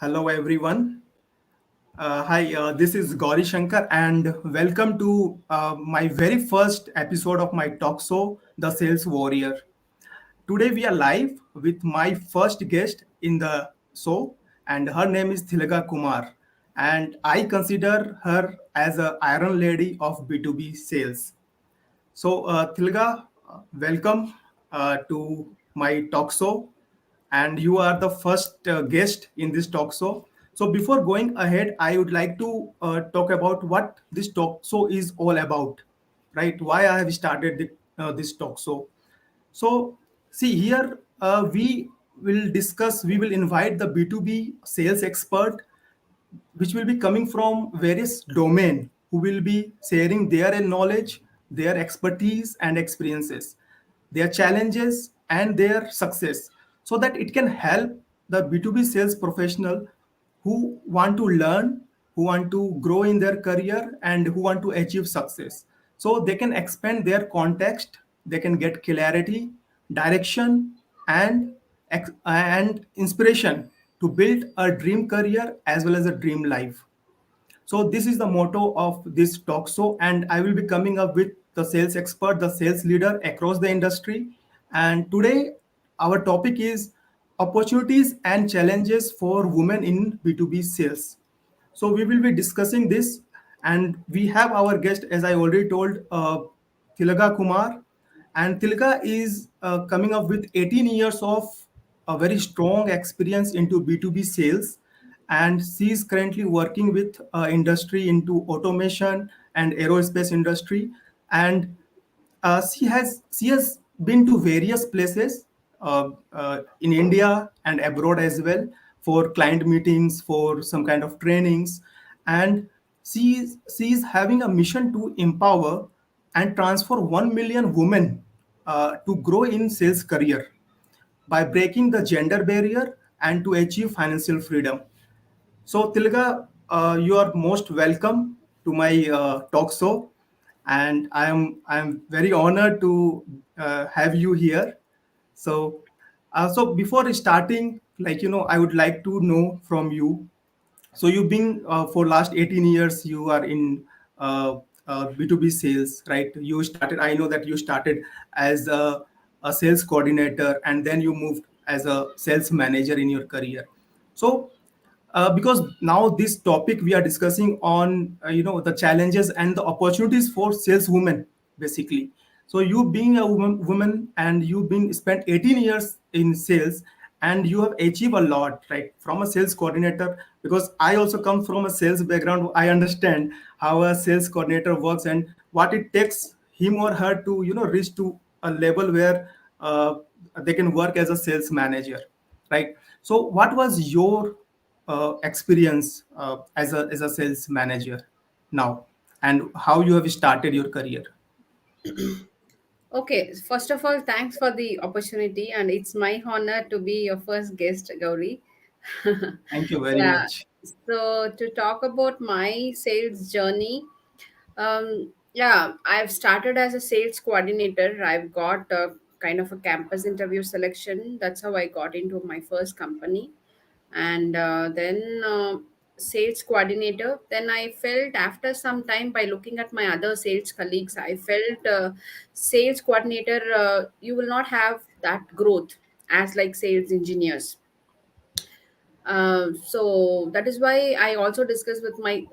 Hello, everyone. Hi, this is Gauri Shankar, and welcome to my very first episode of my talk show, The Sales Warrior. Today, we are live with my first guest in the show, and her name is Thilaga Kumar. And I consider her as a iron lady of B2B sales. So, Tilga, welcome to my talk show, and you are the first guest in this talk show. So, before going ahead, I would like to talk about what this talk show is all about, right? Why I have started this talk show. So, see here, we will invite the B2B sales expert which will be coming from various domain who will be sharing their knowledge, their expertise and experiences, their challenges and their success, so that it can help the B2B sales professional who want to learn, who want to grow in their career and who want to achieve success. So they can expand their context, they can get clarity, direction and and inspiration to build a dream career as well as a dream life. So this is the motto of this talk show, and I will be coming up with the sales expert, the sales leader across the industry. And today, our topic is opportunities and challenges for women in B2B sales. So we will be discussing this, and we have our guest, as I already told, Thilaga Kumar, and Tilka is coming up with 18 years of a very strong experience into B2B sales, and she is currently working with industry into automation and aerospace industry, and she has been to various places in India and abroad as well for client meetings, for some kind of trainings, and she is having a mission to empower and transfer 1 million women to grow in sales career by breaking the gender barrier and to achieve financial freedom. So, Tilga, you are most welcome to my talk show, and I am very honored to have you here. So, before starting, I would like to know from you. So, you've been for last 18 years. You are in B2B sales, right? You started. I know that you started as a sales coordinator, and then you moved as a sales manager in your career. So because now this topic we are discussing on the challenges and the opportunities for saleswomen basically. So you being a woman and you've been spent 18 years in sales, and you have achieved a lot, right, from a sales coordinator. Because I also come from a sales background, I understand how a sales coordinator works and what it takes him or her to reach to a level where they can work as a sales manager, right? So what was your experience as a sales manager now, and how you have started your career? Okay, first of all, thanks for the opportunity, and it's my honor to be your first guest, Gauri. Thank you very Yeah, much. so to talk about my sales journey, yeah, I've started as a sales coordinator. I've got a kind of a campus interview selection. That's how I got into my first company, and then sales coordinator. Then I felt after some time by looking at my other sales colleagues, I felt sales coordinator, you will not have that growth as like sales engineers. So that is why I also discussed with my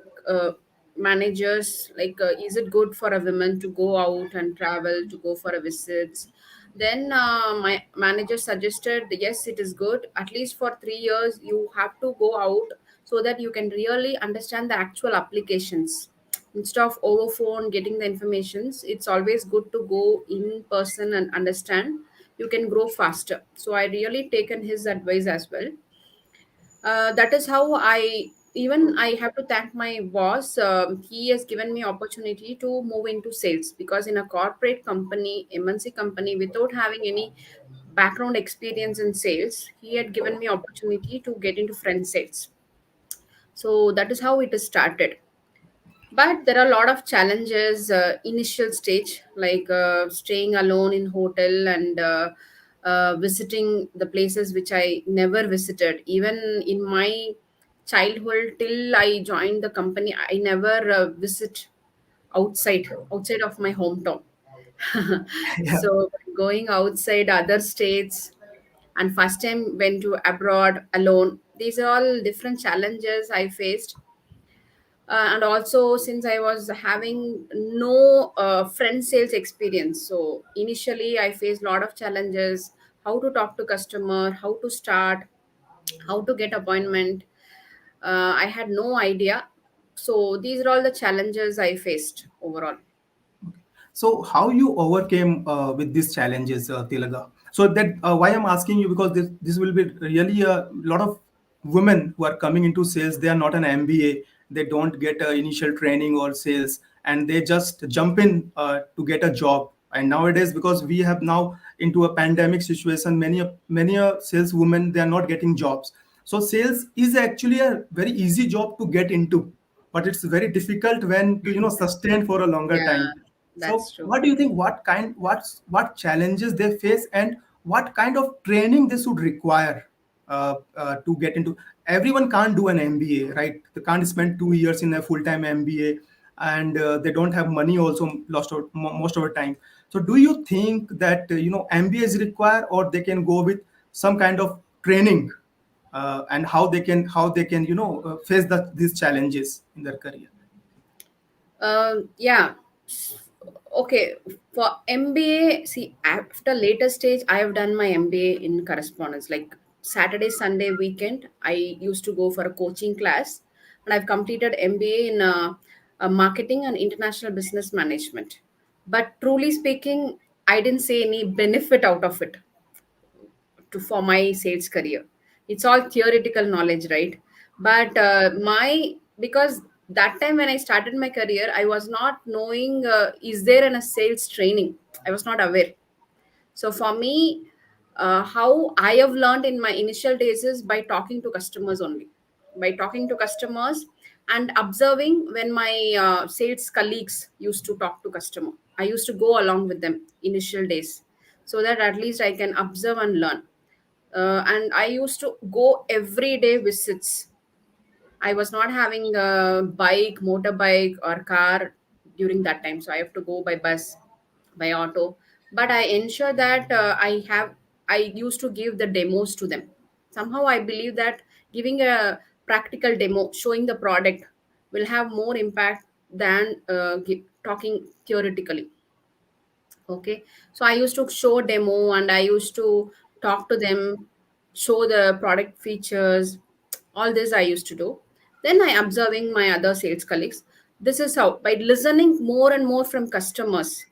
managers, like, is it good for a woman to go out and travel to go for a visits? Then my manager suggested, yes, it is good. At least for 3 years, you have to go out so that you can really understand the actual applications. Instead of over phone getting the informations, it's always good to go in person and understand. You can grow faster. So I really taken his advice as well. That is how I have to thank my boss. He has given me opportunity to move into sales, because in a corporate company, MNC company, without having any background experience in sales, he had given me opportunity to get into front sales. So that is how it is started. But there are a lot of challenges initial stage, like staying alone in hotel and visiting the places which I never visited. Even in my childhood till I joined the company, I never visit outside of my hometown. Yeah. So going outside other states, and first time went to abroad alone. These are all different challenges I faced. And also, since I was having no friend sales experience, so initially I faced a lot of challenges: how to talk to customer, how to start, how to get appointment. I had no idea. So these are all the challenges I faced overall. So how you overcame with these challenges, Tilaga? So that why I'm asking you, because this will be really a lot of women who are coming into sales. They are not an MBA. They don't get initial training or sales, and they just jump in to get a job. And nowadays, because we have now into a pandemic situation, many sales women, they are not getting jobs. So sales is actually a very easy job to get into, but it's very difficult when to sustain for a longer Yeah, time. that's So, true. what do you think? What challenges they face, and what kind of training they should require to get into? Everyone can't do an MBA, right? They can't spend 2 years in a full-time MBA, and they don't have money also most of the time. So, do you think that MBA is required, or they can go with some kind of training, and how they can face these challenges in their career? Yeah. Okay. For MBA, see, after later stage, I have done my MBA in correspondence. Like Saturday, Sunday, weekend, I used to go for a coaching class, and I've completed MBA in marketing and international business management. But truly speaking, I didn't see any benefit out of it for my sales career. It's all theoretical knowledge, right? But my because that time when I started my career, I was not knowing is there a sales training. I was not aware. So for me, how I have learned in my initial days is by talking to customers only, by talking to customers and observing when my sales colleagues used to talk to customer. I used to go along with them initial days, so that at least I can observe and learn. And I used to go everyday visits. I was not having a bike, motorbike, or car during that time, so I have to go by bus, by auto. But I ensure that I used to give the demos to them. Somehow I believe that giving a practical demo, showing the product, will have more impact than talking theoretically. Okay, so I used to show demo and I used to talk to them, show the product features. All this I used to do. Then I observing my other sales colleagues. This is how, by listening more and more from customers.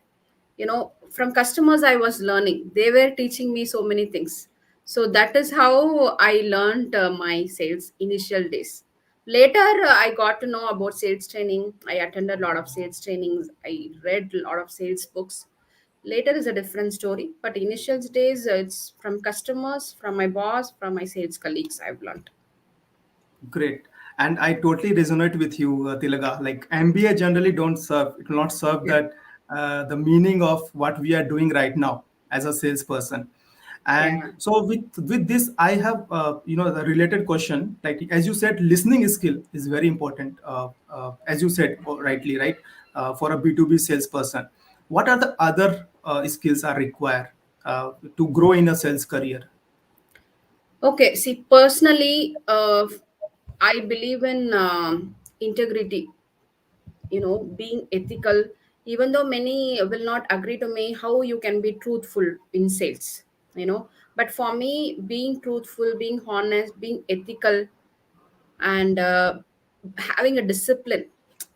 From customers I was learning. They were teaching me so many things. So that is how I learned my sales initial days. Later, I got to know about sales training. I attended a lot of sales trainings. I read a lot of sales books. Later is a different story, but initial days, it's from customers, from my boss, from my sales colleagues I've learned. Great. And I totally resonate with you, Tilaga. Like MBA generally don't serve, it will not serve Yeah, that the meaning of what we are doing right now as a salesperson. And yeah. so with this, I have the related question. Like as you said, listening skill is very important. As you said rightly, right? For a B2B salesperson, what are the other skills are required to grow in a sales career? Okay, see, personally, I believe in integrity, being ethical. Even though many will not agree to me, how you can be truthful in sales, but for me, being truthful, being honest, being ethical, and having a discipline.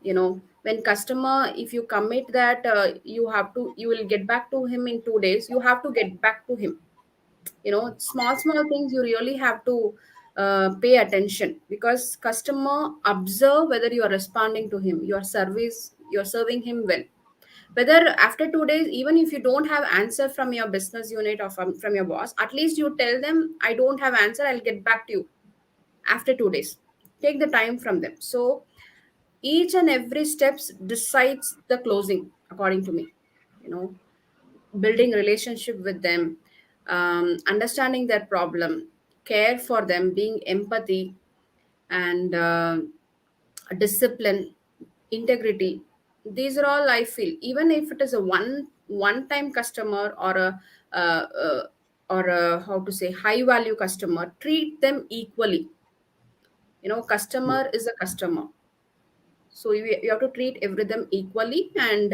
When customer, if you commit that you will get back to him in 2 days, you have to get back to him. Small things you really have to pay attention, because customer observe whether you are responding to him, your service, you're serving him well. Whether after 2 days, even if you don't have answer from your business unit or from your boss, at least you tell them, I don't have answer, I'll get back to you after 2 days. Take the time from them. So each and every steps decides the closing, according to me. you know Building relationship with them, understanding their problem, care for them, being empathy, and discipline, integrity. These are all I feel. Even if it is a one time customer or a uh, uh, how to say high value customer, treat them equally. Customer is a customer, so you have to treat every them equally, and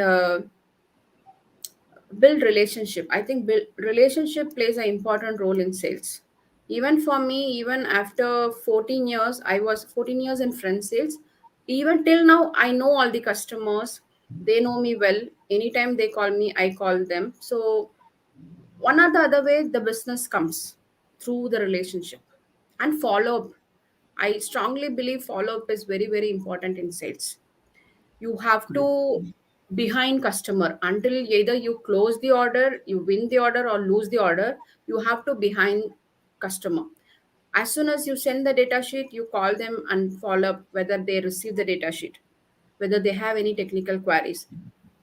build relationship. I think relationship plays an important role in sales. Even for me, even after 14 years, I was 14 years in front sales. Even till now, I know all the customers. They know me well. Anytime they call me, I call them. So one or the other way, the business comes through the relationship. And follow up. I strongly believe follow up is very, very important in sales. You have Great. to behind customer until either you close the order, you win the order, or lose the order. You have to behind customer. As soon as you send the data sheet, you call them and follow up whether they receive the data sheet, whether they have any technical queries.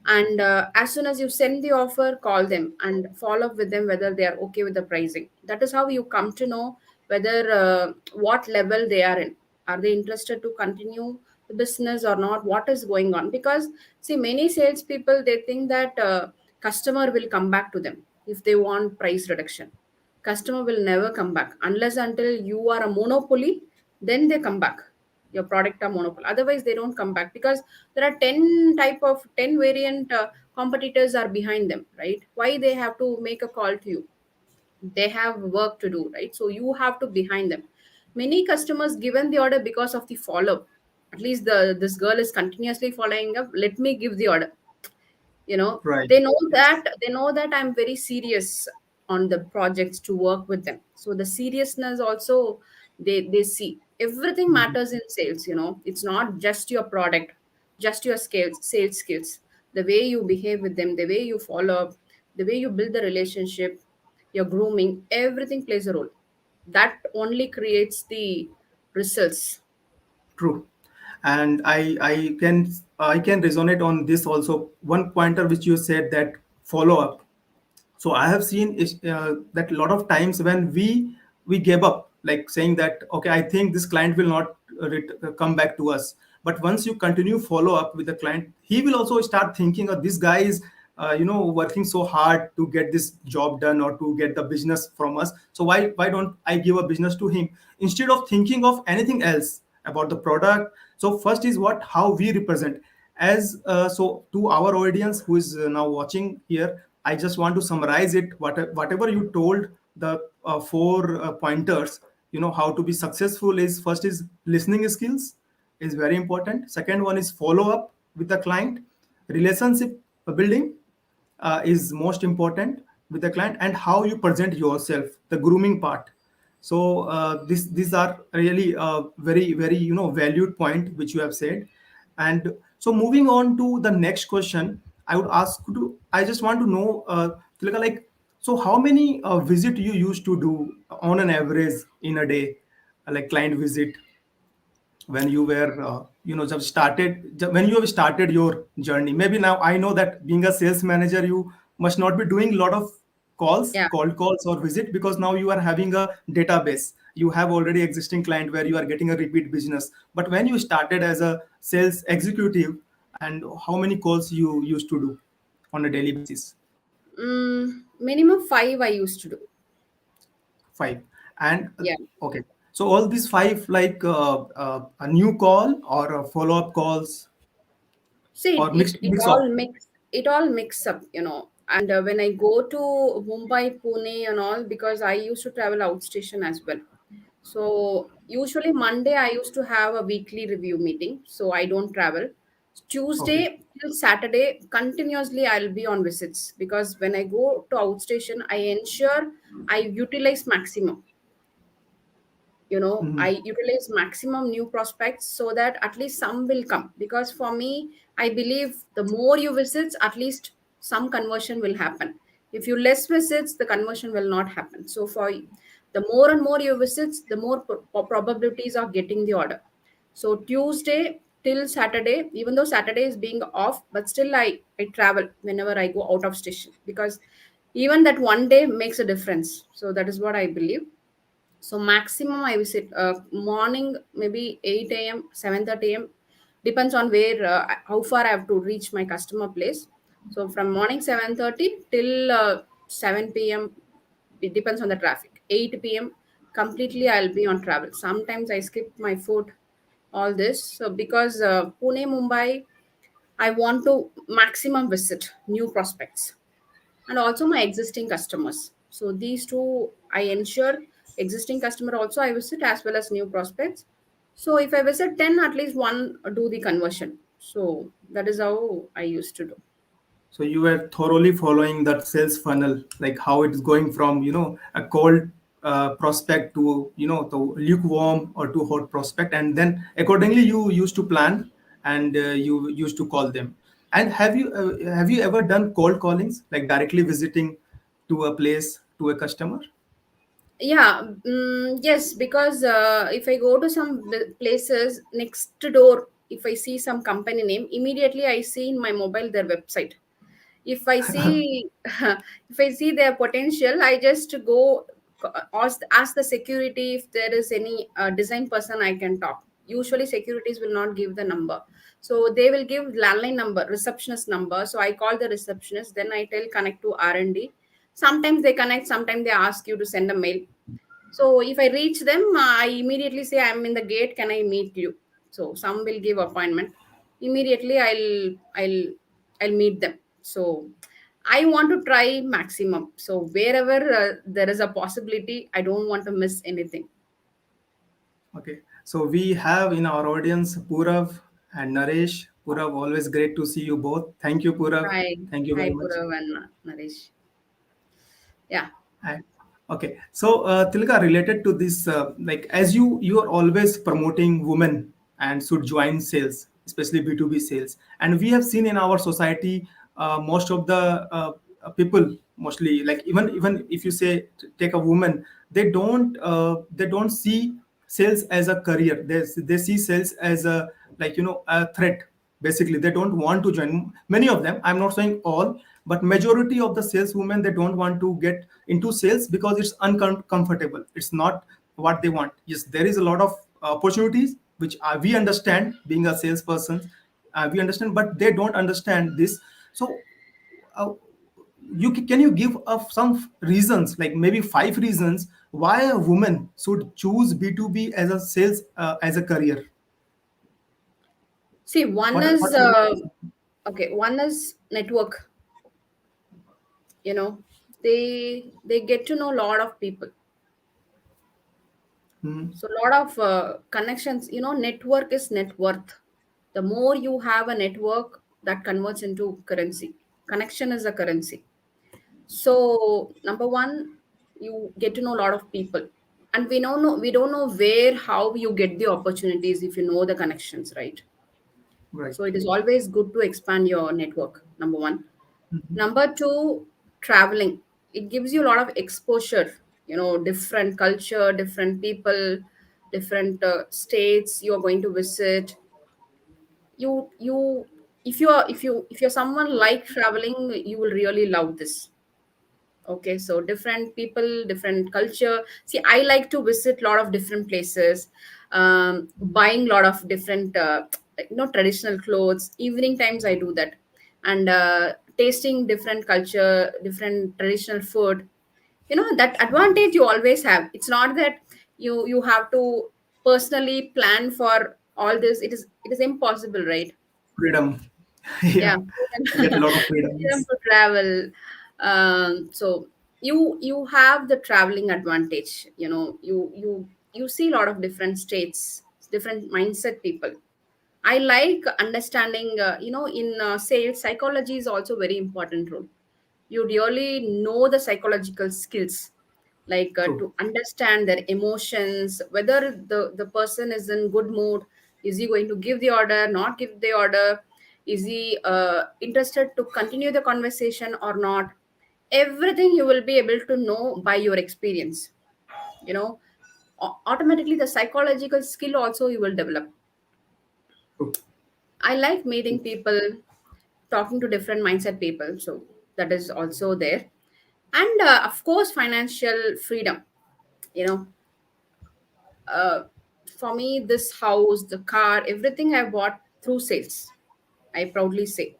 And as soon as you send the offer, call them and follow up with them whether they are okay with the pricing. That is how you come to know whether what level they are in. Are they interested to continue the business or not? What is going on? Because see, many salespeople, they think that customer will come back to them if they want price reduction. Customer will never come back unless until you are a monopoly. Then they come back. Your product are monopoly. Otherwise, they don't come back because there are 10 variant competitors are behind them, right? Why they have to make a call to you? They have work to do, right? So you have to behind them. Many customers given the order because of the follow up. At least this girl is continuously following up. Let me give the order. Right. They know that I'm very serious on the projects to work with them. So the seriousness also, they see everything Mhm. matters in sales. It's not just your product, just your skills, sales skills. The way you behave with them, the way you follow up, the way you build the relationship, your grooming, everything plays a role. That only creates the results. True. And I can resonate on this also. One pointer which you said, that follow up. So I have seen is that a lot of times when we gave up, like saying that okay, I think this client will not come back to us. But once you continue follow up with the client, he will also start thinking, oh, this guy is working so hard to get this job done or to get the business from us. So why don't I give a business to him instead of thinking of anything else about the product. So first is what how we represent as so to our audience who is now watching here. I just want to summarize it. Whatever you told, the four pointers, how to be successful is: first is listening skills, is very important. Second one is follow up with the client. Relationship building is most important with the client, and how you present yourself, the grooming part. So these are really very very valued point which you have said. And so moving on to the next question, I would ask to I just want to know, Tilaka, like, so how many visit you used to do on an average in a day, like client visit, when you were when you have started your journey? Maybe now I know that being a sales manager, you must not be doing a lot of calls, Yeah. cold calls or visit, because now you are having a database. You have already existing client where you are getting a repeat business. But when you started as a sales executive, and how many calls you used to do on a daily basis? Minimum 5 I used to do. Five. And Yeah. okay, so all these five, like a new call or follow-up calls, See, or it, it mix of. all mix up. And when I go to Mumbai, Pune, and all, because I used to travel outstation as well. So usually Monday I used to have a weekly review meeting, so I don't travel. Okay. Tuesday till Saturday continuously I'll be on visits, because when I go to outstation, I ensure I utilize maximum. I Mhm. utilize maximum new prospects so that at least some will come, because for me, I believe the more you visits, at least some conversion will happen. If you less visits, the conversion will not happen. So for the more and more you visits, the more probabilities of getting the order. So Tuesday till Saturday, even though Saturday is being off, but still I travel whenever I go out of station, because even that one day makes a difference. So that is what I believe. So maximum I visit morning maybe 8 a.m., 7:30 a.m. Depends on where how far I have to reach my customer place. So from morning 7:30 till 7 p.m. It depends on the traffic. 8 p.m. completely I'll be on travel. Sometimes I skip my food, all this. So because Pune, Mumbai, I want to maximum visit new prospects and also my existing customers. So these two I ensure existing customer also I visit as well as new prospects. So if I visit 10, at least one do the conversion. So that is how I used to do. So you were thoroughly following that sales funnel, like how it's going from, a cold prospect to, the lukewarm or to hot prospect, and then accordingly you used to plan and you used to call them. And have you ever done cold callings, like directly visiting to a place to a customer? Yeah, yes, because if I go to some places next door, if I see some company name, immediately I see in my mobile their website. If I see if I see their potential, I just go ask the security if there is any design person I can talk. Usually securities will not give the number, so they will give landline number, receptionist number. So I call the receptionist, then I tell connect to R&D. Sometimes they connect, sometimes they ask you to send a mail. So if I reach them, I immediately say I'm in the gate. Can I meet you? So some will give appointment. Immediately I'll meet them. So I want to try maximum. So wherever there is a possibility, I don't want to miss anything. Okay, so we have in our audience Purav and Naresh. Purav, always great to see you both. Thank you, Purav. Hi, Thank you hi, very much. Purav and Naresh. Yeah. And okay, so Tilka, related to this, like as you are always promoting women and should join sales, especially B2B sales, and we have seen in our society most of the people, mostly like even if you say take a woman, they don't see sales as a career. They see sales as a, like, a threat. Basically they don't want to join. Many of them, I'm not saying all, but majority of the saleswomen, they don't want to get into sales because it's uncomfortable. It's not what they want. Yes, there is a lot of opportunities which we understand, being a salesperson, we understand, but they don't understand this. So uh, can you give some reasons, like maybe 5 reasons why a woman should choose B2B as a sales, as a career? See, one What is will okay. One is network. You know, they get to know a lot of people. Mhm. So a lot of connections. You know, network is net worth. The more you have a network, that converts into currency. Connection is a currency. So number one, you get to know a lot of people, and we don't know where how you get the opportunities if you know the connections, right? Right. So it is always good to expand your network. Number one. Mhm. Number two, traveling. It gives you a lot of exposure. You know, different culture, different people, different states you are going to visit. You if you're someone like traveling, you will really love this. Okay, so different people, different culture. See, I like to visit a lot of different places, buying a lot of different, traditional clothes. Evening times, I do that, and tasting different culture, different traditional food. You know that advantage you always have. It's not that you have to personally plan for all this. It is impossible, right? Freedom. Yeah, Yeah, you get a freedom, lot of freedom freedoms. to travel. So you have the traveling advantage. You know, you see a lot of different states, different mindset people. I like understanding. In sales, psychology is also very important role. You really know the psychological skills, like True. to understand their emotions, whether the person is in good mood. Is he going to give the order, not give the order? Is he interested to continue the conversation or not? Everything you will be able to know by your experience. you know Automatically the psychological skill also you will develop. True. I like meeting people, talking to different mindset people, so that is also there. And of course financial freedom. you know uh, for me, this house, the car, everything I bought through sales. I proudly say.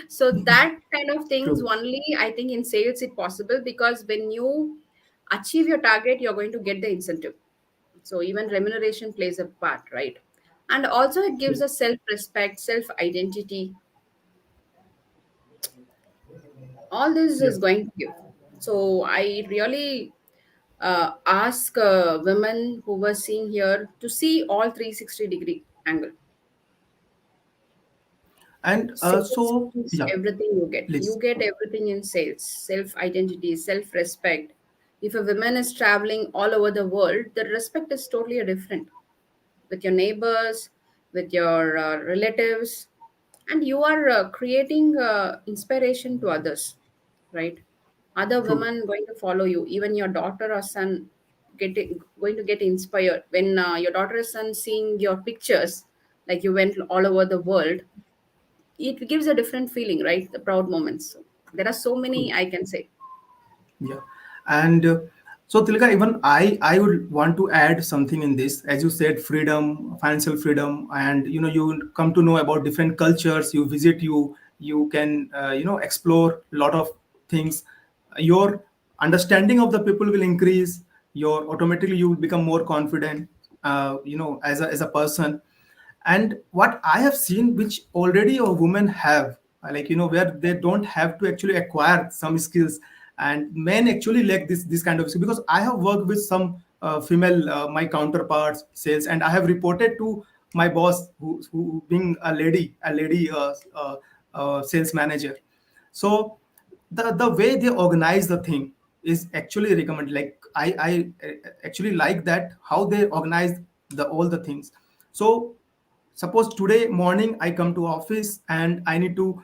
So that kind of things True. only I think in sales it possible, because when you achieve your target, you're going to get the incentive. So even remuneration plays a part, right? And also it gives True. us self-respect, self-identity. All this Yeah. is going to give. So I really ask women who were seen here to see all 360-degree angle. And Sales so, is yeah, everything you get. You please. get everything in sales. Self-identity, self-respect. If a woman is traveling all over the world, the respect is totally different with your neighbors, with your relatives, and you are creating inspiration to others, right? Other True. women going to follow you. Even your daughter or son going to get inspired when your daughter or son seeing your pictures, like you went all over the world. It gives a different feeling, right? The proud moments. So there are so many True. I can say. Yeah, and so Tilka, even I would want to add something in this. As you said, freedom, financial freedom, and you come to know about different cultures. You visit, you can explore a lot of things. Your understanding of the people will increase. Your automatically you will become more confident. As a person. And what I have seen, which already a woman have, where they don't have to actually acquire some skills, and men actually lack this kind of skill. Because I have worked with some female my counterparts sales, and I have reported to my boss, who being a lady sales manager. So the way they organize the thing is actually recommended. Like I actually like that how they organize the all the things. So suppose today morning I come to office and I need to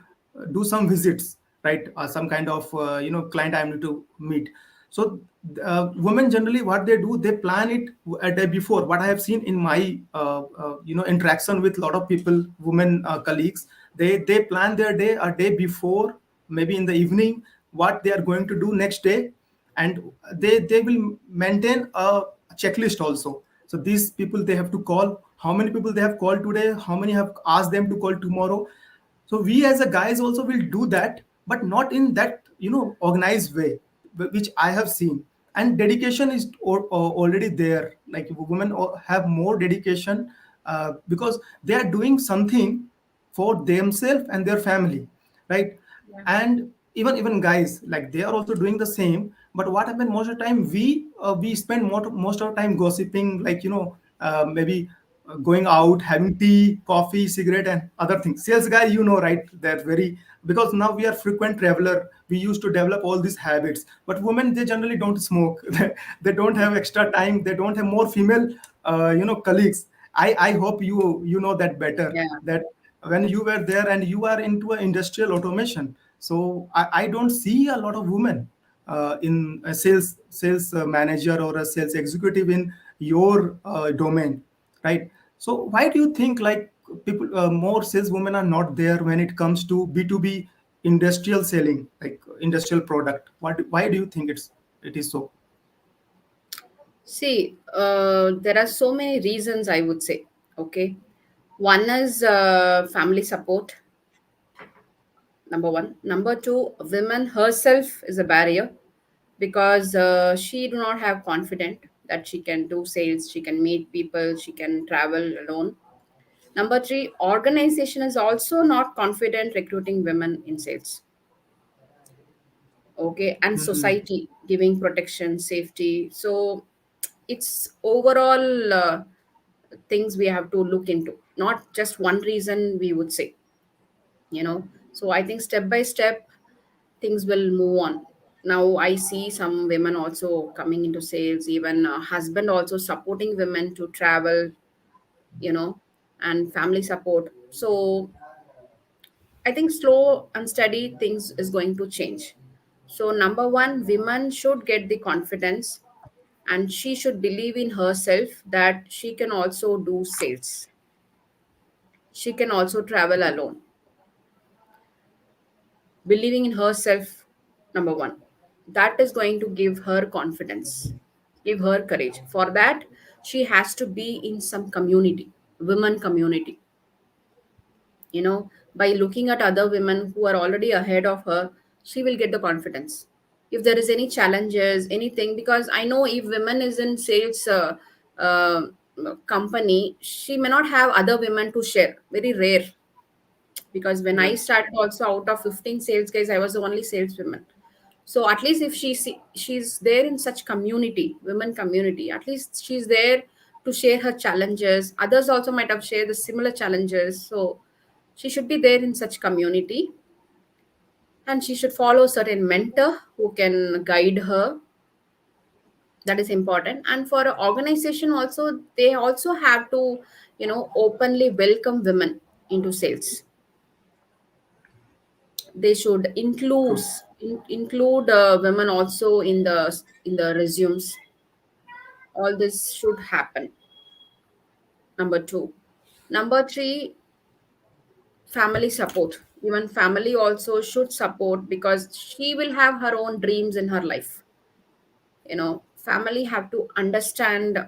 do some visits, right? Some kind of client I need to meet. So women generally what they do, they plan it a day before. What I have seen in my interaction with a lot of people, women colleagues, they plan their day a day before, maybe in the evening, what they are going to do next day. And they will maintain a checklist also. So these people, they have to call how many people they have called today, how many have asked them to call tomorrow. So we as a guys also will do that, but not in that organized way, which I have seen. And dedication is already there. Like women have more dedication, because they are doing something for themselves and their family, right? Yeah. And even guys, like they are also doing the same. But what happened, most of the time we spend most of the time gossiping, maybe going out, having tea, coffee, cigarette, and other things. Sales guy, right? They're very, because now we are frequent traveler. We used to develop all these habits. But women, they generally don't smoke. They don't have extra time. They don't have more female, colleagues. I hope you know that better. Yeah. That when you were there and you are into a industrial automation, so I don't see a lot of women in a sales manager or a sales executive in your domain, right? So why do you think like people, more saleswomen are not there when it comes to B2B industrial selling, like industrial product? Why do you think it is so? See, there are so many reasons I would say. Okay. One is family support, number one. Number two, women herself is a barrier, because she do not have confidence that she can do sales, she can meet people, she can travel alone. Number three, organization is also not confident recruiting women in sales. Okay, and Mhm. society giving protection, safety. So it's overall things we have to look into, not just one reason we would say, you know. So I think step by step things will move on. Now I see some women also coming into sales, even husband also supporting women to travel, you know, and family support. So I think slow and steady things is going to change. So number one, women should get the confidence, and she should believe in herself that she can also do sales. She can also travel alone. Believing in herself, number one, that is going to give her confidence. give her courage. For that, she has to be in some community, women community, by looking at other women who are already ahead of her. She will get the confidence if there is any challenges, anything, because I know if women is in sales uh, company, she may not have other women to share, very rare. Because when I Right. started also, out of 15 sales guys, I was the only saleswoman. So at least if she's there in such community, women community, at least she's there to share her challenges. Others also might have shared the similar challenges. So she should be there in such community, and she should follow certain mentor who can guide her. That is important. And for an organization also, they also have to, openly welcome women into sales. They should include True. include women also in the resumes. All this should happen. Number 2. Number 3, family support. Even family also should support, because she will have her own dreams in her life. Family have to understand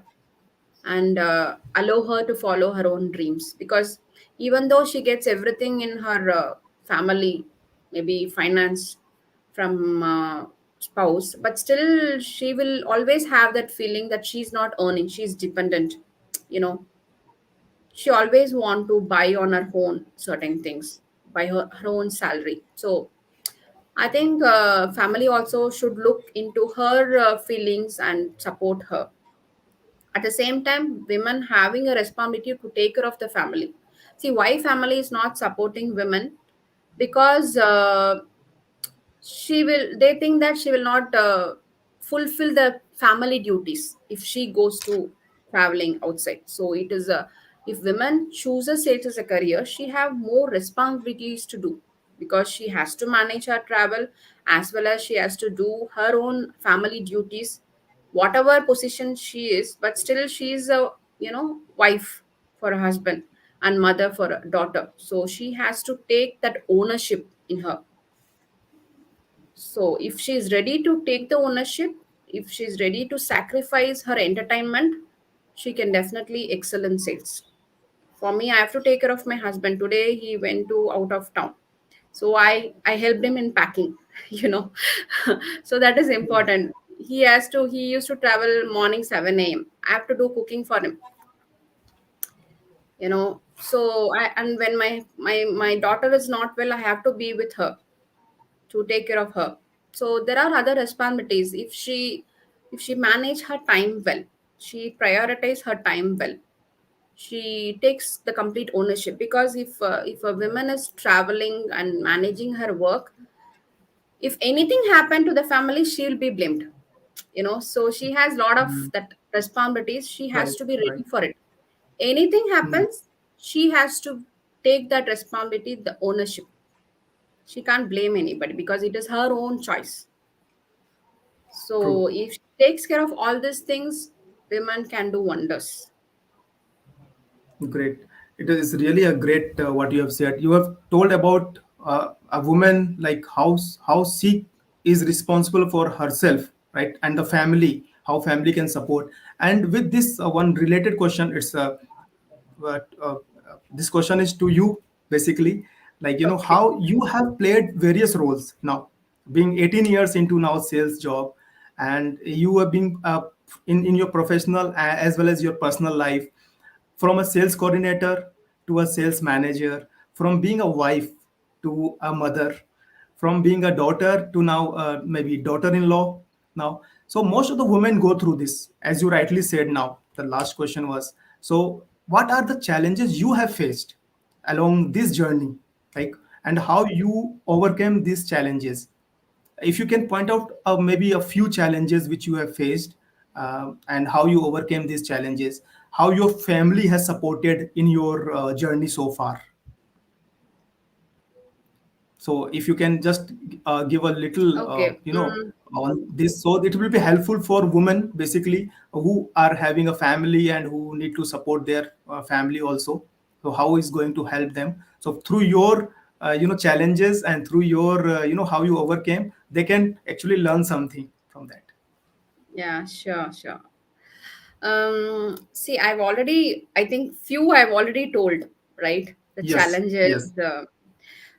and allow her to follow her own dreams, because even though she gets everything in her family, maybe finance from spouse, but still she will always have that feeling that she's not earning, she's dependent. you know she always want to buy on her own certain things by her own salary. So I think family also should look into her feelings and support her. At the same time, women having a responsibility to take care of the family. See, why family is not supporting women? Because they think that she will not fulfill the family duties if she goes to traveling outside. So it is a, if women chooses it as a career, she have more responsibilities to do, because she has to manage her travel, as well as she has to do her own family duties, whatever position she is. But still she is a, wife for a husband and mother for a daughter, so she has to take that ownership in her. So if she is ready to take the ownership, if she is ready to sacrifice her entertainment, she can definitely excel in sales. For me, I have to take care of my husband. Today he went to out of town, so I helped him in packing. you know so that is important. He used to travel morning 7 a.m. I have to do cooking for him. So I, and when my daughter is not well, I have to be with her to take care of her. So there are other responsibilities. If she manage her time well, she prioritize her time well, she takes the complete ownership. Because if a woman is traveling and managing her work, if anything happened to the family, she will be blamed. So she has lot of Mm, that responsibilities. She has right. to be ready Right. for it. Anything Mm, happens, she has to take that responsibility, the ownership. She can't blame anybody, because it is her own choice. true. So if she takes care of all these things, women can do wonders. Great. It is really a great what you have said. You have told about a woman, like how she is responsible for herself, right, and the family, how family can support. And with this one related question, it's but this question is to you, basically, like, Okay. how you have played various roles now, being 18 years into now sales job, and you have been in your professional as well as your personal life, from a sales coordinator to a sales manager, from being a wife to a mother, from being a daughter to now maybe daughter-in-law now. So most of the women go through this, as you rightly said. Now the last question was, so what are the challenges you have faced along this journey, like, and how you overcame these challenges? If you can point out maybe a few challenges which you have faced, and how you overcame these challenges, how your family has supported in your journey so far. So if you can just give a little Okay. on this, so it will be helpful for women, basically, who are having a family and who need to support their family also. So how is going to help them? So through your challenges, and through your how you overcame, they can actually learn something from that. Yeah, sure, sure. See, I think few I've already told, right? The Yes, challenges yes.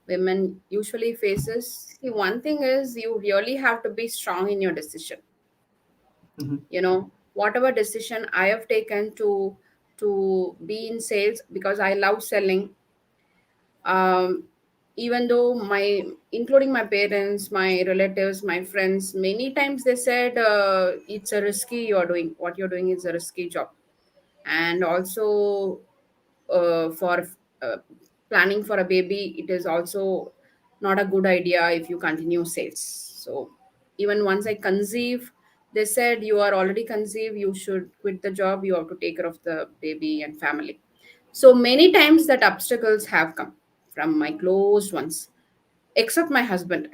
women usually faces. See, one thing is you really have to be strong in your decision. Mhm. Whatever decision I have taken to be in sales because I love selling. um, Even though including my parents, my relatives, my friends, many times they said, it's a risky, what you're doing is a risky job. And also, for uh, planning for a baby, it is also not a good idea if you continue sales. So even once I conceive, they said, you are already conceived, you should quit the job, you have to take care of the baby and family. So many times that obstacles have come from my close ones, except my husband.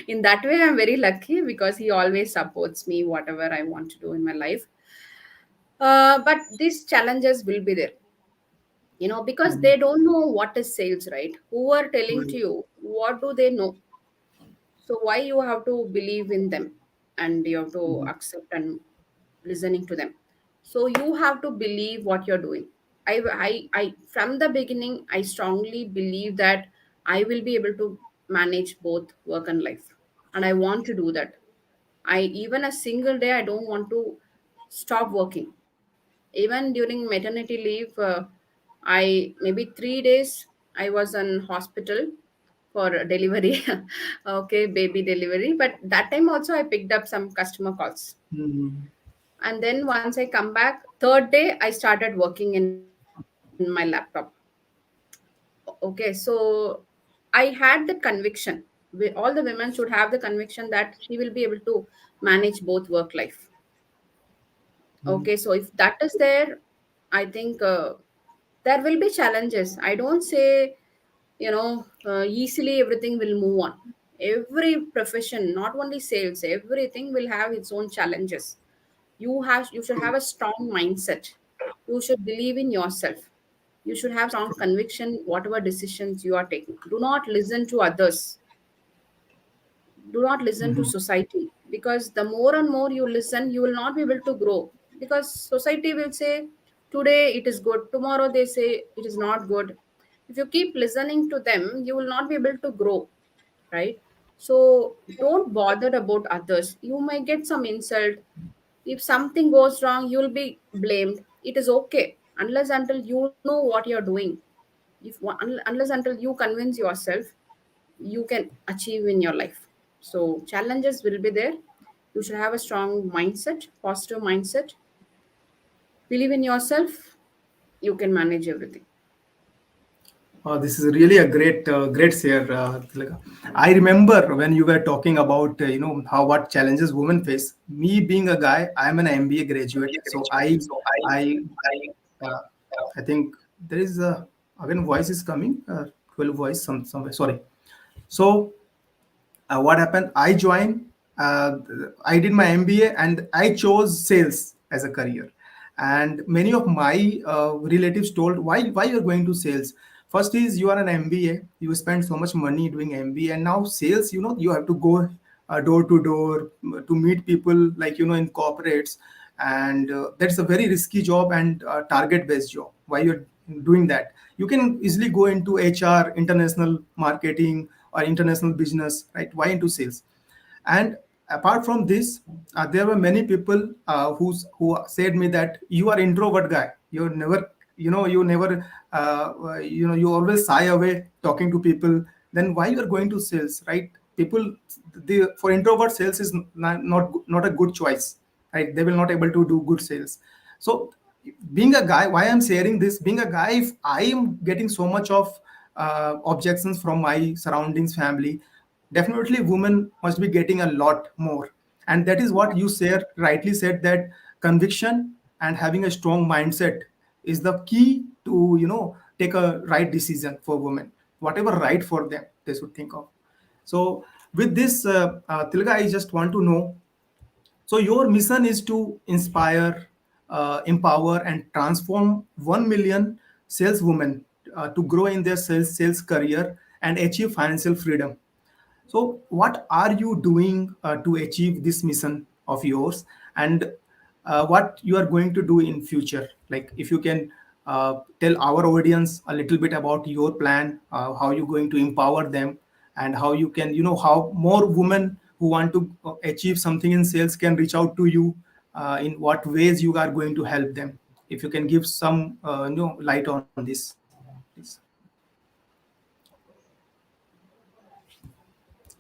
In that way, I'm very lucky because he always supports me whatever I want to do in my life. But these challenges will be there, because Mhm. they don't know what is sales, right? Who are telling Right. to you? What do they know? So why you have to believe in them, and you have to Mhm. accept and listening to them? So you have to believe what you're doing. I from the beginning, I strongly believe that I will be able to manage both work and life, and I want to do that. I even a single day I don't want to stop working. Even during maternity leave, I maybe 3 days I was in hospital for delivery. Okay, baby delivery. But that time also I picked up some customer calls. Mhm. And then once I come back, third day I started working in my laptop. Okay, so I had the conviction. All the women should have the conviction that she will be able to manage both work life. Mhm. Okay, so if that is there, I think there will be challenges. I don't say, easily everything will move on. Every profession, not only sales, everything will have its own challenges. You should have a strong mindset. You should believe in yourself. You should have strong conviction whatever decisions you are taking. Do not listen to others. Do not listen to Mhm. society, because the more and more you listen, you will not be able to grow, because society will say today it is good, tomorrow they say it is not good. If you keep listening to them, you will not be able to grow, right? So don't bother about others. You might get some insult. If something goes wrong, you will be blamed. It is okay unless until you know what you're doing. Unless until you convince yourself, you can achieve in your life. So challenges will be there. You should have a strong mindset, positive mindset. Believe in yourself. You can manage everything. This is really a great share, Thilaga. I remember when you were talking about how what challenges women face. Me being a guy, I'm an MBA graduate, so I uh, I think there is a again voice is coming. 12 voice somewhere. Sorry. So what happened? Uh, I did my MBA and I chose sales as a career. And many of my relatives told, why you're going to sales? First is you are an MBA, you spend so much money doing MBA, and now sales, you have to go door to door to meet people like in corporates, and that's a very risky job and target based job. Why you're doing that? You can easily go into HR, international marketing, or international business, right? Why into sales? And apart from this, there were many people who said me that you are introvert guy, you never you never you always shy away talking to people, then why you are going to sales, right? People, for introvert, sales is not a good choice, right? They will not able to do good sales. So being a guy, why I'm sharing this, being a guy, if I am getting so much of objections from my surroundings, family, definitely women must be getting a lot more. And that is what you said, rightly said, that conviction and having a strong mindset is the key to take a right decision for women, whatever right for them they should think of. So with this, Tilga, I just want to know, so your mission is to inspire, empower, and transform 1 million saleswomen to grow in their sales career and achieve financial freedom. So, what are you doing to achieve this mission of yours? and what you are going to do in future. Like if you can tell our audience a little bit about your plan, how you're going to empower them, and how you can, how more women who want to achieve something in sales can reach out to you, in what ways you are going to help them. If you can give some light on this, please.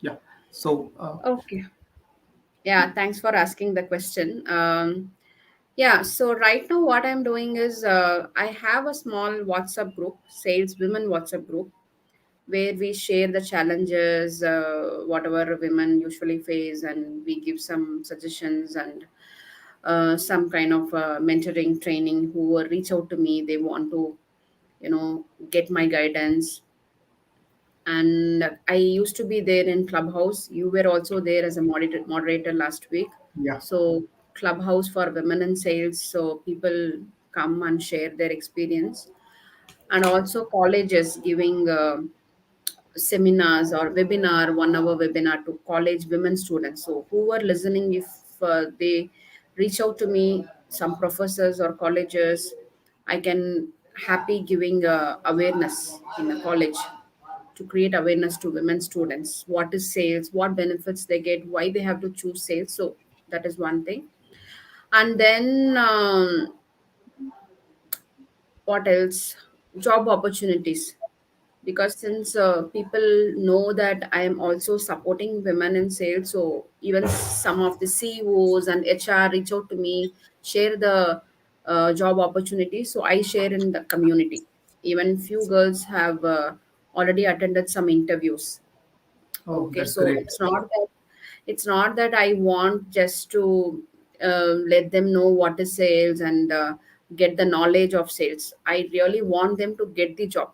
Yeah. So Okay. Yeah, thanks for asking the question. Yeah, so right now what I'm doing is I have a small WhatsApp group, sales women WhatsApp group, where we share the challenges, whatever women usually face, and we give some suggestions and some kind of mentoring training. Who will reach out to me, they want to, get my guidance. And I used to be there in Clubhouse. You were also there as a moderator last week. yeah. So Clubhouse for women in sales, so people come and share their experience. And also colleges giving seminars or webinar, 1 hour webinar to college women students. So who are listening, if they reach out to me, some professors or colleges, I can happy giving awareness in a college, to create awareness to women students. What is sales? What benefits they get? Why they have to choose sales? So that is one thing. And then what else? Job opportunities, because since people know that I am also supporting women in sales, so even some of the CEOs and HR reach out to me, share the job opportunities, so I share in the community. Even few girls have already attended some interviews. Oh, Okay, that's so great. it's not that I want just to let them know what is sales and get the knowledge of sales. I really want them to get the job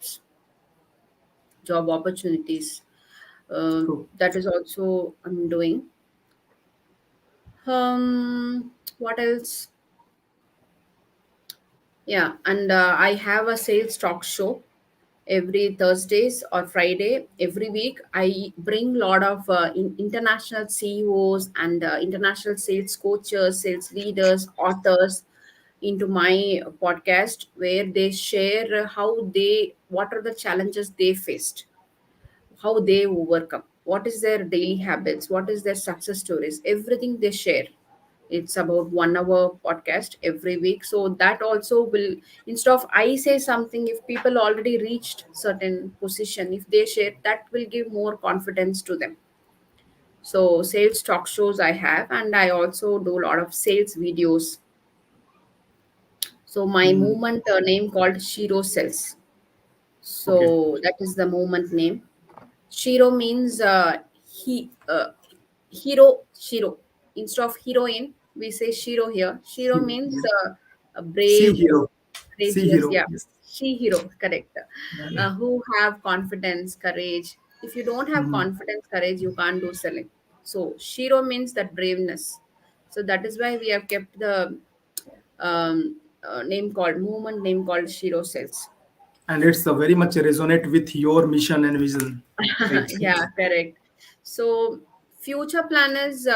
opportunities. True. That is also I'm doing. What else? Yeah, and I have a sales talk show every Thursdays or Friday every week. I bring a lot of international CEOs and international sales coaches, sales leaders, authors into my podcast, where they share what are the challenges they faced, how they overcome, what is their daily habits, what is their success stories, everything they share. It's about 1 hour podcast every week, so that also will, instead of I say something, if people already reached certain position, if they share, that will give more confidence to them. So sales talk shows I have, and I also do a lot of sales videos. So my Mm, movement name called Shiro Cells. okay. So that is the movement name. Shiro means Shiro. Instead of heroine, we say Shiro here. Shiro Hero, means yeah. a Sea brave, hero. Sea courageous. hero. Yeah, Yes. she hero, correct. Yeah. Who have confidence, courage. If you don't have Mhm. confidence, courage, you can't do selling. So Shiro means that braveness. So that is why we have kept the movement name called Shiro Cells. And it's very much resonate with your mission and vision, right? Yeah, correct. So future plan is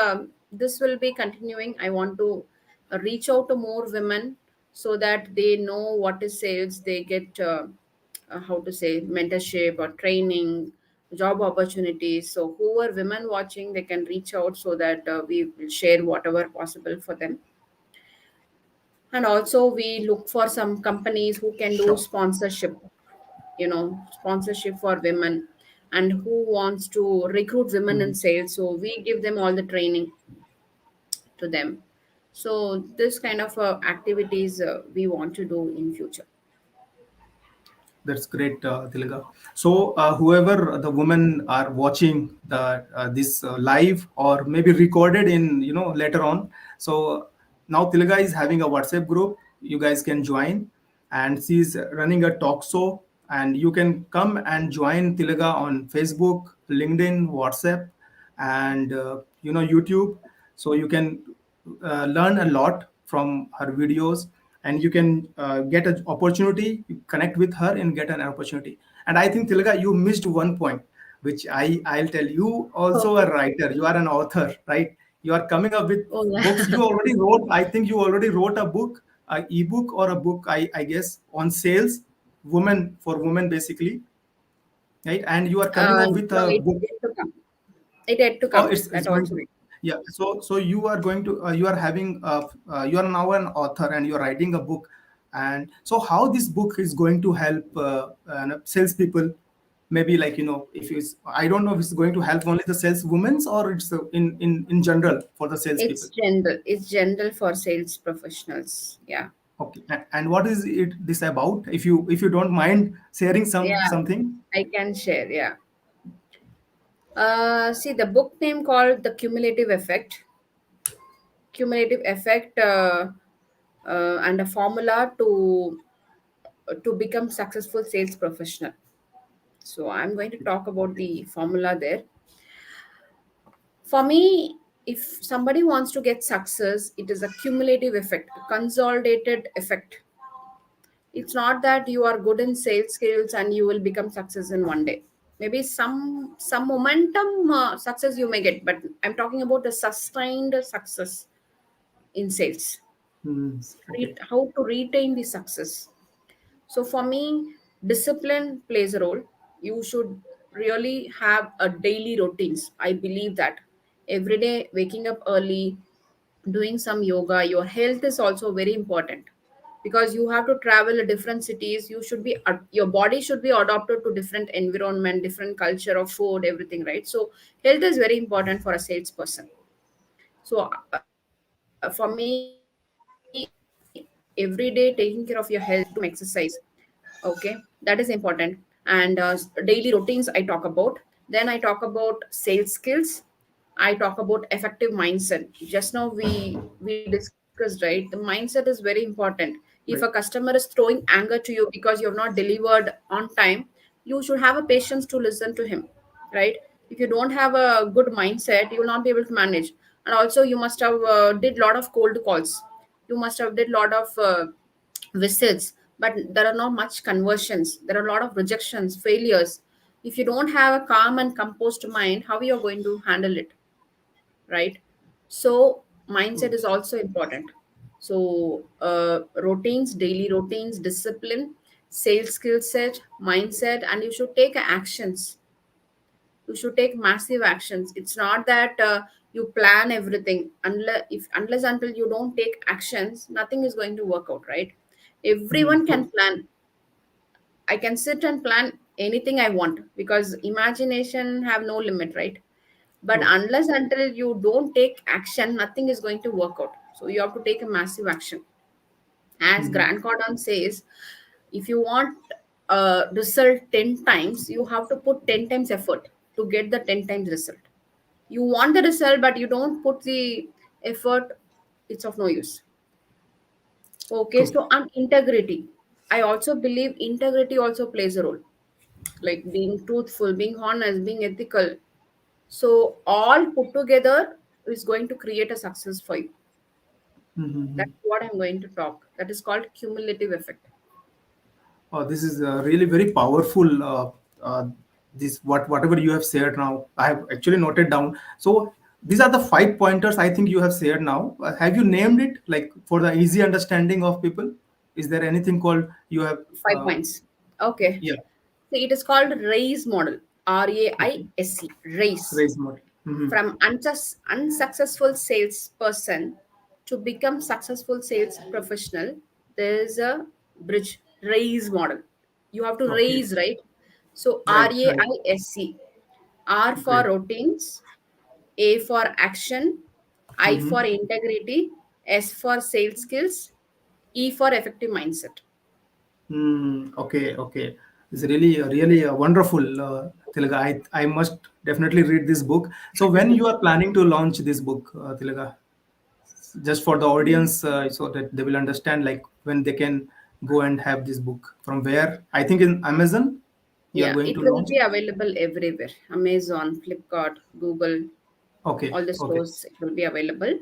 this will be continuing. I want to reach out to more women so that they know what is sales. They get how to say mentorship or training, job opportunities. So who are women watching, they can reach out so that we will share whatever possible for them. And also we look for some companies who can do Sure. sponsorship, sponsorship for women, and who wants to recruit women in Mhm. sales, so we give them all the training to them. So this kind of activities we want to do in future. That's great, Tilaga. So, whoever the women are watching the this live or maybe recorded in later on. So now Tilaga is having a WhatsApp group. You guys can join, and she's running a talk show. And you can come and join Tilaga on Facebook, LinkedIn, WhatsApp, and YouTube. So you can learn a lot from her videos, and you can get an opportunity, you connect with her and get an opportunity. And I think, Tilaga, you missed one point, which I'll tell you. Also a Okay. writer, you are an author, right? You are coming up with Oh yeah. books. You already wrote, I think you already wrote a book, a ebook or a book, I guess, on sales, women, for women basically, right? And you are coming up with No, a it book. yet to come. It yet to Oh, come. it's That going to also. be. Yeah. So you are going to you are having you are now an author and you are writing a book, and so how this book is going to help salespeople? Maybe like if it's, I don't know if it's going to help only the saleswomen or it's in general for the salespeople. It's general for sales professionals. Yeah. Okay. And what is it this about? If you don't mind sharing Yeah. something. I can share. Yeah. See the book name called The Cumulative Effect. Cumulative effect and a formula to become successful sales professional. So I'm going to talk about the formula there. For me, if somebody wants to get success, it is a cumulative effect, a consolidated effect. It's not that you are good in sales skills and you will become success in one day. Maybe some momentum success you may get, but I'm talking about a sustained success in sales. Okay. How to retain the success. So for me, discipline plays a role. You should really have a daily routines. I believe that every day waking up early, doing some yoga, your health is also very important because you have to travel to different cities. You should be your body should be adapted to different environment, different culture of food, everything, right? So health is very important for a salesperson. So for me, every day taking care of your health, doing some exercise, okay, that is important. And daily routines I talk about. Then I talk about sales skills. I talk about effective mindset. Just now we discussed, right? The mindset is very important. If a Right. customer is throwing anger to you because you have not delivered on time, you should have a patience to listen to him, right? If you don't have a good mindset, you will not be able to manage. And also you must have did lot of cold calls. You must have did lot of visits, but there are not much conversions. There are a lot of rejections, failures. If you don't have a calm and composed mind, how you are going to handle it, right? So mindset is also important. So routines, daily routines, discipline, sales skill set, mindset, and you should take actions. You should take massive actions. It's not that you plan everything. Unless until you don't take actions, nothing is going to work out, right? Everyone So, can plan. I can sit and plan anything I want because imagination have no limit, right? But true. unless until you don't take action, nothing is going to work out. So you have to take a massive action. As Grant Cardone says, if you want a result 10 times, you have to put 10 times effort to get the 10 times result. You want the result, but you don't put the effort, it's of no use. Okay, True. so on integrity, I also believe integrity also plays a role, like being truthful, being honest, being ethical. So all put together is going to create a success for you. That's what I'm going to talk. That is called cumulative effect. This is really very powerful. This whatever you have shared now, I have actually noted down. So these are the 5 pointers I think you have shared now. Have you named it like for the easy understanding of people? Is there anything called you have? 5 points. Okay. Yeah. So it is called RAISE model. Okay. RAISE. RAISE. Raise model. From unsuccessful salesperson to become successful sales professional, there is a bridge. RAISE model. You have to Okay. raise, right? So Right. Right. RAISE. R for Great. routines, A for action, I for Mm-hmm. integrity, S for sales skills, E for effective mindset. Okay, okay. It's really wonderful, Thilaga. I must definitely read this book. So when you are planning to launch this book, Thilaga, just for the Mm. audience, so that they will understand, like when they can go and have this book from where? I think in Amazon, you are Yeah, going it to will launch be it. available everywhere. Amazon, Flipkart, Google, Okay, all the okay, stores it will be available.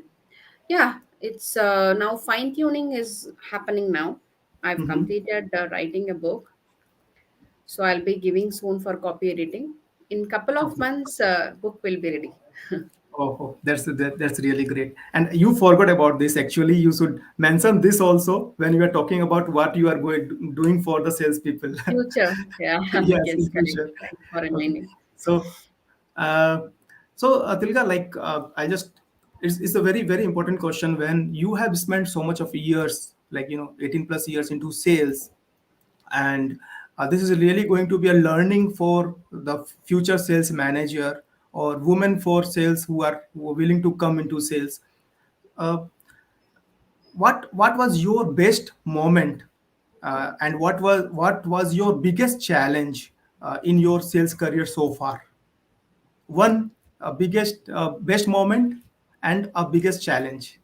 Yeah, it's now fine tuning is happening now. I've mm-hmm. completed writing a book, so I'll be giving soon for copy editing. In couple of Okay, months, book will be ready. That's really great. And you forgot about this. Actually, you should mention this also when you are talking about what you are doing for the salespeople. Future. Yeah. Yes, Yes, in correct. future. Thanks for Okay. reminding. So, uh, Tilga, like I just, it's a very very important question when you have spent so much of years, like 18 plus years into sales, and this is really going to be a learning for the future sales manager or women for sales who are willing to come into sales. uh, what was your best moment, and what was your biggest challenge in your sales career so far? One biggest best moment and a biggest challenge.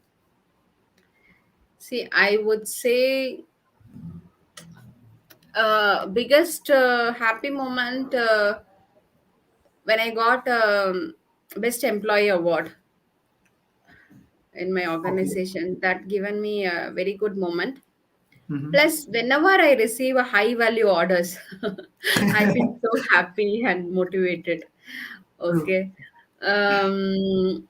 See, I would say biggest happy moment when I got best employee award in my Okay. organization. That given me a very good moment. Hmm. Plus, whenever I receive a high value orders, I feel so happy and motivated. True. Okay. Um,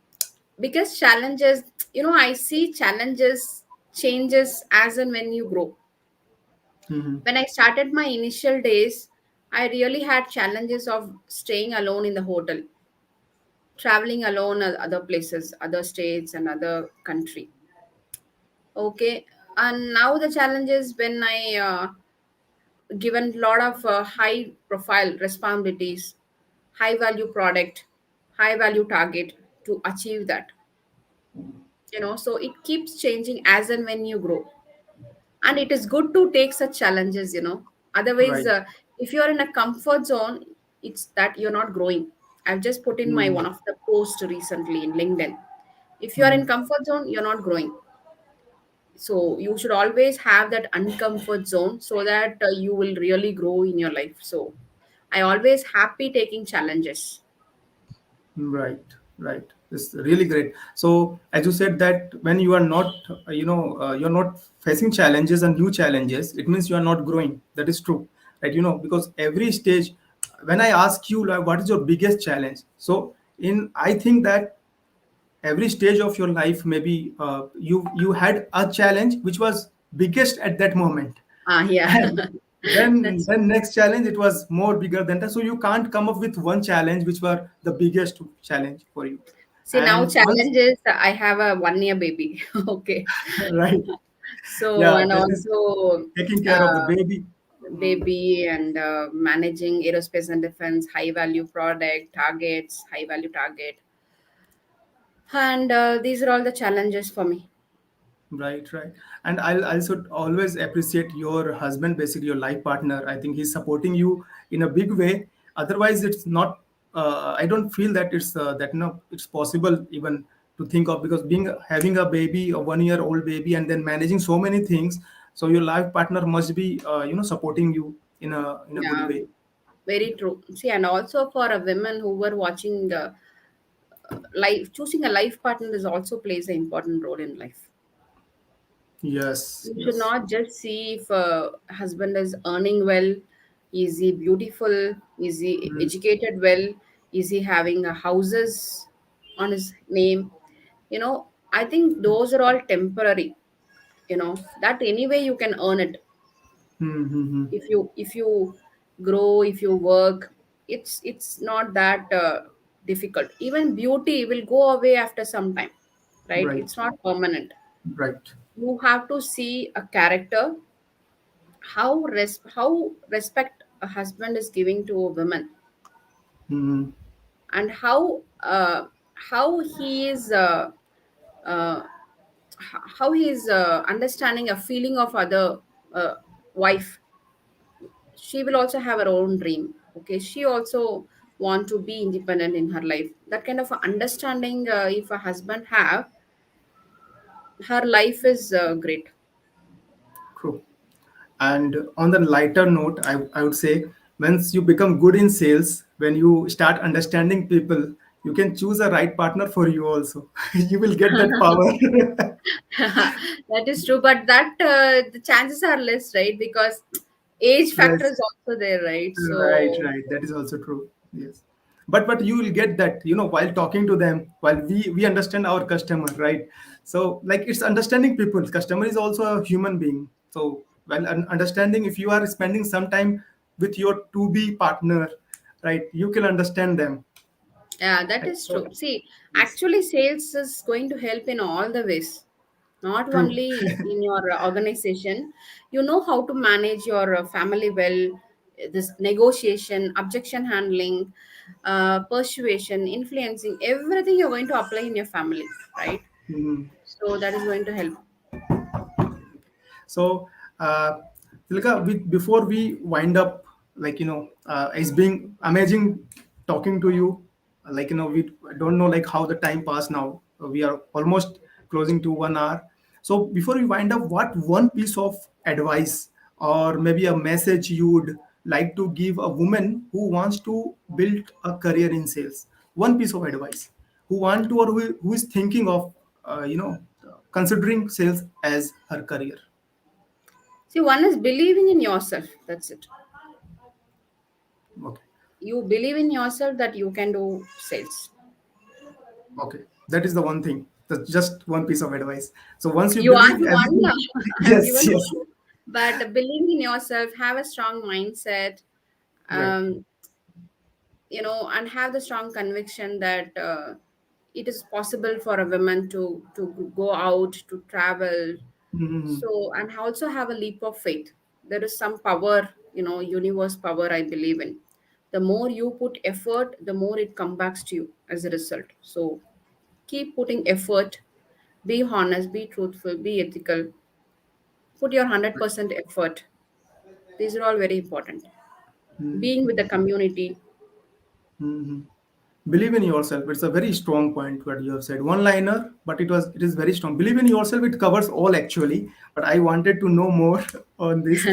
because challenges, I see challenges changes as and when you grow. Hmm. When I started my initial days, I really had challenges of staying alone in the hotel, traveling alone other places, other states, and other country. Okay. And now the challenge is when I given a lot of high profile responsibilities, high value product, high value target to achieve that. So it keeps changing as and when you grow, and it is good to take such challenges. Otherwise, Right. if you are in a comfort zone, it's that you're not growing. I've just put in my Mm-hmm. one of the post recently in LinkedIn. If you are in Mm-hmm. comfort zone, you're not growing. So you should always have that uncomfort zone so that you will really grow in your life. So I always happy taking challenges. Right, right. It's really great. So, as you said that when you are not, you're not facing challenges and new challenges, it means you are not growing. That is true, right? Because every stage, when I ask you like, what is your biggest challenge? So, I think that every stage of your life, maybe you had a challenge which was biggest at that moment, Yeah. and then That's then next challenge it was more bigger than that. So you can't come up with one challenge which were the biggest challenge for you. See, now And once, challenges. I have a 1 year baby. Okay. right, So, yeah, and that is also taking care of the uh, baby. Mm, baby and managing aerospace and defense, high value product, targets, high value target. And these are all the challenges for me. right, right. And I'll also always appreciate your husband, basically your life partner. I think he's supporting you in a big way. Otherwise, it's not. I don't feel that it's possible even to think of, because being having a baby, a 1 year old baby, and then managing so many things. So your life partner must be supporting you in a good Yeah, way. very true. See, and also for a women who were watching life, choosing a life partner is also plays an important role in life. Yes, You should yes. not just see if a husband is earning well, is he beautiful, is he Mm, educated well, is he having a houses on his name. I think those are all temporary. That anyway you can earn it. mm, mm, mm. If you grow, if you work, it's not that difficult. Even beauty will go away after some time, right? Right, It's not permanent. right. You have to see a character, how respect a husband is giving to a woman, Mm, and how he is uh, how he is understanding a feeling of other uh, wife. She will also have her own dream. Okay, she also want to be independent in her life. That kind of a understanding, if a husband have, her life is great. true. And on the lighter note, I would say once you become good in sales, when you start understanding people, you can choose a right partner for you also. You will get that power. That is true, but that the chances are less, right? Because age factor Yes, is also there, right? right, So right. That is also true. Yes. But you will get that, while talking to them, while we understand our customer, right? So like it's understanding people. Customer is also a human being. So while understanding, if you are spending some time with your to be partner, right, you can understand them, Yeah, that right? is So true. See, yes, actually, sales is going to help in all the ways, not true. only in your organization. You know how to manage your family well, this negotiation, objection handling, persuasion, influencing, everything you're going to apply in your family, right? Mhm. So that is going to help. So, Tilaka, before we wind up, like, it's been amazing talking to you. Like, we don't know like how the time passed now. We are almost closing to 1 hour. So, before we wind up, what one piece of advice or maybe a message you would like to give a woman who wants to build a career in sales? One piece of advice, who want to or who is thinking of, considering sales as her career. See, one is believing in yourself. That's it. Okay. You believe in yourself that you can do sales. Okay. That is the one thing. That's just one piece of advice. So once you You believe asked one, everything, I've yes, given yes, one. But believe in yourself, have a strong mindset, right. um, and have the strong conviction that it is possible for a woman to go out to travel. Mhm. So, and also have a leap of faith. There is some power, universe power I believe in. The more you put effort, the more it comes back to you as a result. So keep putting effort, be honest, be truthful, be ethical, put your 100% effort. These are all very important. Being with the community. Mhm. Believe in yourself. It's a very strong point what you have said. One liner, but it is very strong. Believe in yourself. It covers all actually. But I wanted to know more on this.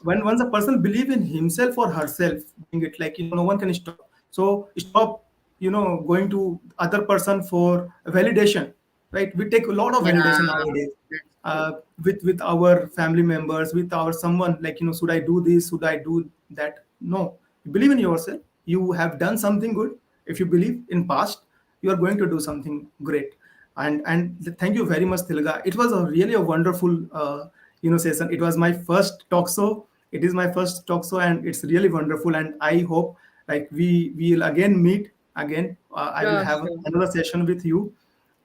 When once a person believe in himself or herself, being it like no one can stop. So stop, going to other person for validation, right? We take a lot of Yeah, validation nowadays, that's true. uh, with our family members, with our someone, like should I do this, should I do that? No, believe in yourself. You have done something good. If you believe in past, you are going to do something great. And thank you very much, Thilaga. It was a really a wonderful session. It was my first talk show. It is my first talk show, and it's really wonderful. And I hope like we will again meet again. I will Sure, have sure. another session with you,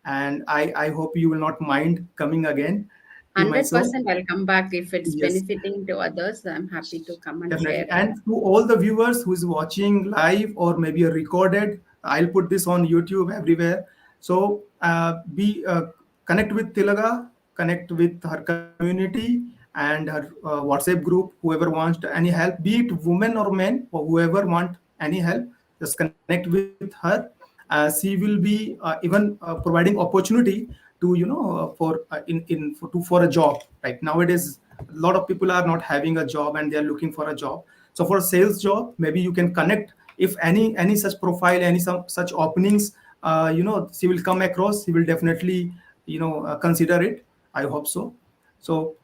and I hope you will not mind coming again to my show. 100% I'll come back if it's Yes, benefiting to others. I'm happy to come and share. definitely. And to all the viewers who is watching live or maybe a recorded, I'll put this on YouTube everywhere. So be connect with Tilaga, connect with her community and her WhatsApp group. Whoever wants any help, be it women or men, or whoever want any help, just connect with her. She will be even providing opportunity to for a job. Right nowadays, a lot of people are not having a job and they are looking for a job. So for a sales job, maybe you can connect. If any such profile, any some such openings, she will come across. She will definitely consider it. I hope so. So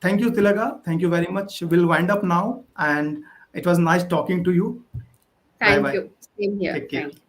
thank you, Tilaga. Thank you very much. We'll wind up now, and it was nice talking to you. Bye Thank bye. you. Same here. Take care. Thank you.